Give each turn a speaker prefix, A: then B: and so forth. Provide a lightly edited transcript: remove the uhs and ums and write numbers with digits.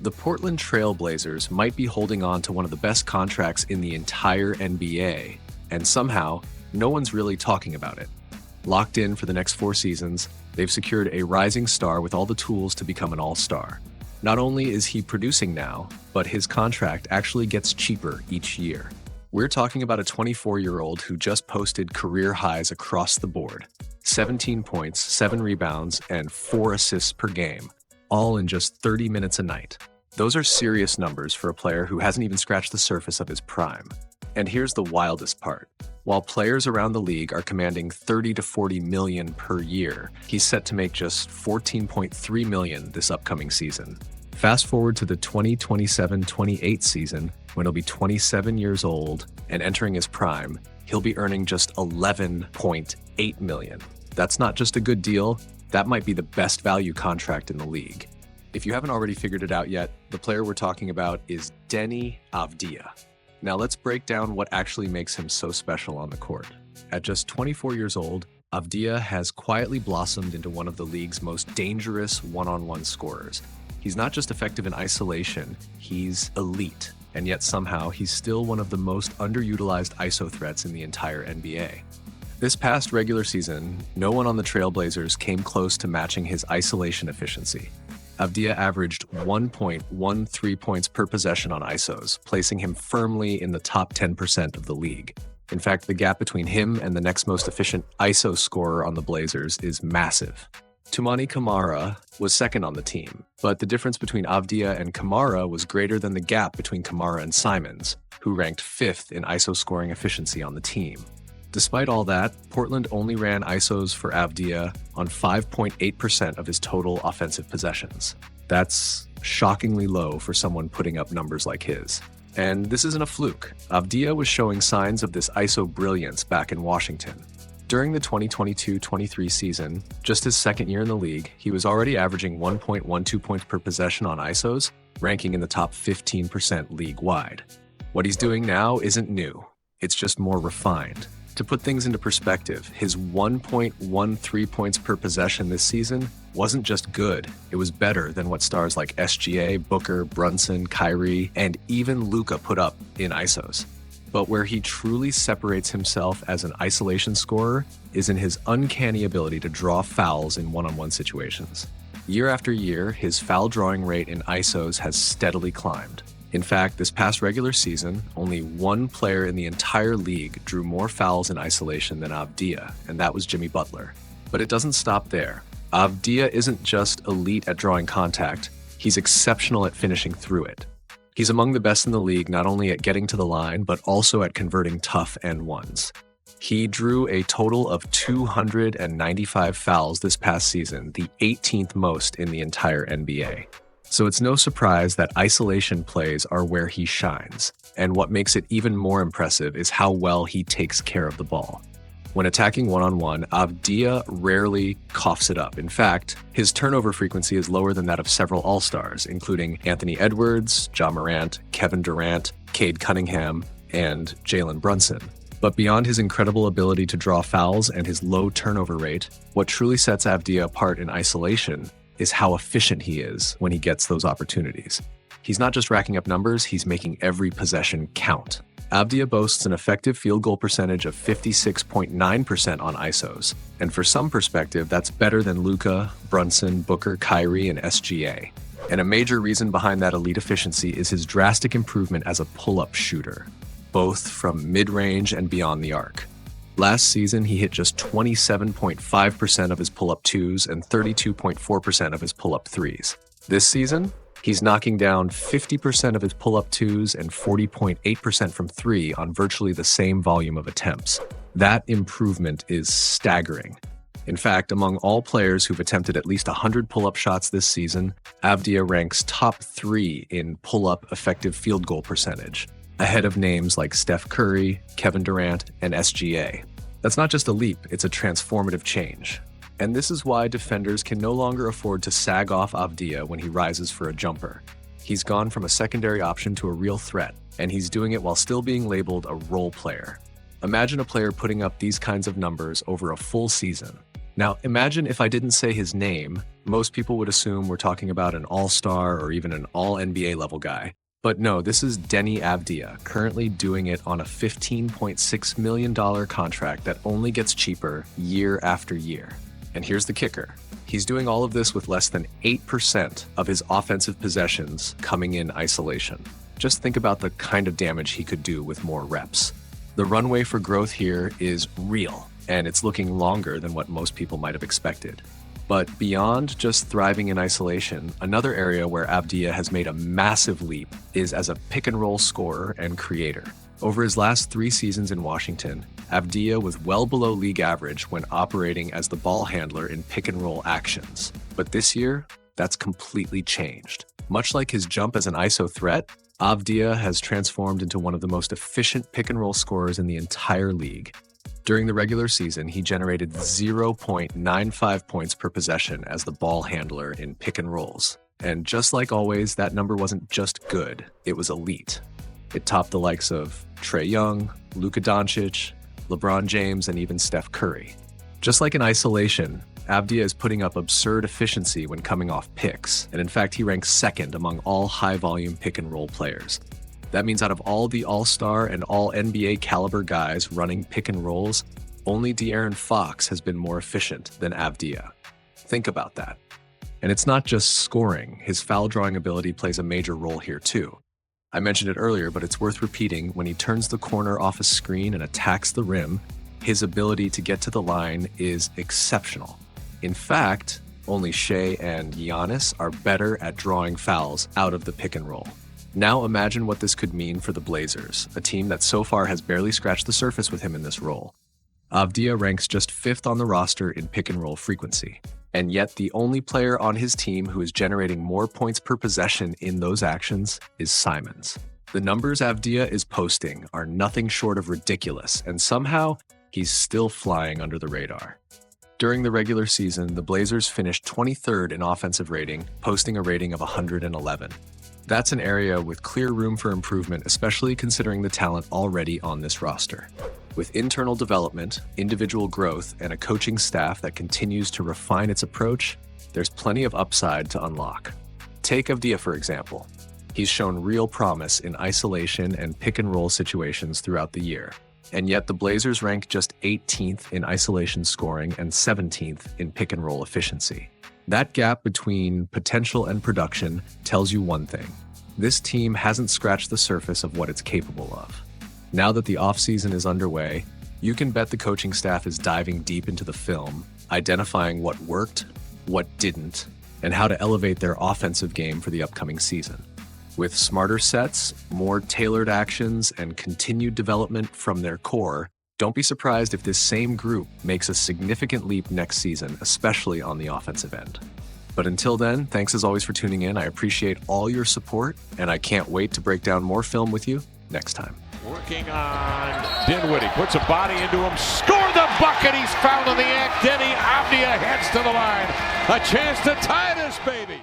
A: The Portland Trailblazers might be holding on to one of the best contracts in the entire NBA, and somehow, no one's really talking about it. Locked in for the next 4 seasons, they've secured a rising star with all the tools to become an all-star. Not only is he producing now, but his contract actually gets cheaper each year. We're talking about a 24-year-old who just posted career highs across the board. 17 points, 7 rebounds, and 4 assists per game, all in just 30 minutes a night. Those are serious numbers for a player who hasn't even scratched the surface of his prime. And here's the wildest part. While players around the league are commanding $30 to $40 million per year, he's set to make just $14.3 million this upcoming season. Fast forward to the 2027-28 season, when he'll be 27 years old and entering his prime, he'll be earning just $11.8 million. That's not just a good deal, that might be the best value contract in the league. If you haven't already figured it out yet, the player we're talking about is Deni Avdija. Now let's break down what actually makes him so special on the court. At just 24 years old, Avdija has quietly blossomed into one of the league's most dangerous one-on-one scorers. He's not just effective in isolation, he's elite, and yet somehow he's still one of the most underutilized ISO threats in the entire NBA. This past regular season, no one on the Trailblazers came close to matching his isolation efficiency. Avdija averaged 1.13 points per possession on ISOs, placing him firmly in the top 10% of the league. In fact, the gap between him and the next most efficient ISO scorer on the Blazers is massive. Toumani Camara was second on the team, but the difference between Avdija and Camara was greater than the gap between Camara and Simons, who ranked 5th in ISO scoring efficiency on the team. Despite all that, Portland only ran ISOs for Avdija on 5.8% of his total offensive possessions. That's shockingly low for someone putting up numbers like his. And this isn't a fluke. Avdija was showing signs of this ISO brilliance back in Washington. During the 2022-23 season, just his second year in the league, he was already averaging 1.12 points per possession on ISOs, ranking in the top 15% league-wide. What he's doing now isn't new. It's just more refined. To put things into perspective, his 1.13 points per possession this season wasn't just good, it was better than what stars like SGA, Booker, Brunson, Kyrie, and even Luka put up in ISOs. But where he truly separates himself as an isolation scorer is in his uncanny ability to draw fouls in one-on-one situations. Year after year, his foul drawing rate in ISOs has steadily climbed. In fact, this past regular season, only one player in the entire league drew more fouls in isolation than Avdija, and that was Jimmy Butler. But it doesn't stop there. Avdija isn't just elite at drawing contact, he's exceptional at finishing through it. He's among the best in the league not only at getting to the line, but also at converting tough and ones. He drew a total of 295 fouls this past season, the 18th most in the entire NBA. So it's no surprise that isolation plays are where he shines, and what makes it even more impressive is how well he takes care of the ball. When attacking one-on-one, Avdija rarely coughs it up. In fact, his turnover frequency is lower than that of several All-Stars, including Anthony Edwards, Ja Morant, Kevin Durant, Cade Cunningham, and Jalen Brunson. But beyond his incredible ability to draw fouls and his low turnover rate, what truly sets Avdija apart in isolation is how efficient he is when he gets those opportunities. He's not just racking up numbers, he's making every possession count. Avdija boasts an effective field goal percentage of 56.9% on ISOs, and for some perspective, that's better than Luka, Brunson, Booker, Kyrie, and SGA. And a major reason behind that elite efficiency is his drastic improvement as a pull-up shooter, both from mid-range and beyond the arc. Last season, he hit just 27.5% of his pull-up twos and 32.4% of his pull-up threes. This season, he's knocking down 50% of his pull-up twos and 40.8% from three on virtually the same volume of attempts. That improvement is staggering. In fact, among all players who've attempted at least 100 pull-up shots this season, Avdija ranks top 3 in pull-up effective field goal percentage, ahead of names like Steph Curry, Kevin Durant, and SGA. That's not just a leap, it's a transformative change. And this is why defenders can no longer afford to sag off Avdija when he rises for a jumper. He's gone from a secondary option to a real threat, and he's doing it while still being labeled a role player. Imagine a player putting up these kinds of numbers over a full season. Now, imagine if I didn't say his name, Most people would assume we're talking about an all-star or even an all-NBA level guy. But no, this is Deni Avdija, currently doing it on a $15.6 million contract that only gets cheaper year after year. And here's the kicker. He's doing all of this with less than 8% of his offensive possessions coming in isolation. Just think about the kind of damage he could do with more reps. The runway for growth here is real, and it's looking longer than what most people might have expected. But beyond just thriving in isolation, another area where Avdija has made a massive leap is as a pick-and-roll scorer and creator. Over his last 3 seasons in Washington, Avdija was well below league average when operating as the ball handler in pick-and-roll actions. But this year, that's completely changed. Much like his jump as an ISO threat, Avdija has transformed into one of the most efficient pick-and-roll scorers in the entire league. During the regular season, he generated 0.95 points per possession as the ball handler in pick and rolls. And just like always, that number wasn't just good, it was elite. It topped the likes of Trae Young, Luka Dončić, LeBron James, and even Steph Curry. Just like in isolation, Avdija is putting up absurd efficiency when coming off picks, and in fact, he ranks second among all high-volume pick-and-roll players. That means out of all the All-Star and All-NBA caliber guys running pick and rolls, only De'Aaron Fox has been more efficient than Avdija. Think about that. And it's not just scoring. His foul drawing ability plays a major role here too. I mentioned it earlier, but it's worth repeating. When he turns the corner off a screen and attacks the rim, his ability to get to the line is exceptional. In fact, only Shea and Giannis are better at drawing fouls out of the pick and roll. Now imagine what this could mean for the Blazers, a team that so far has barely scratched the surface with him in this role. Avdija ranks just 5th on the roster in pick-and-roll frequency, and yet the only player on his team who is generating more points per possession in those actions is Simons. The numbers Avdija is posting are nothing short of ridiculous, and somehow he's still flying under the radar. During the regular season, the Blazers finished 23rd in offensive rating, posting a rating of 111. That's an area with clear room for improvement, especially considering the talent already on this roster. With internal development, individual growth, and a coaching staff that continues to refine its approach, there's plenty of upside to unlock. Take Avdija, for example. He's shown real promise in isolation and pick-and-roll situations throughout the year. And yet the Blazers rank just 18th in isolation scoring and 17th in pick-and-roll efficiency. That gap between potential and production tells you one thing. This team hasn't scratched the surface of what it's capable of. Now that the offseason is underway, you can bet the coaching staff is diving deep into the film, identifying what worked, what didn't, and how to elevate their offensive game for the upcoming season. With smarter sets, more tailored actions, and continued development from their core, don't be surprised if this same group makes a significant leap next season, especially on the offensive end. But until then, thanks as always for tuning in. I appreciate all your support, and I can't wait to break down more film with you next time.
B: Working on Dinwiddie, puts a body into him, score the bucket, he's fouled in the act. Deni Avdija heads to the line. A chance to tie this baby.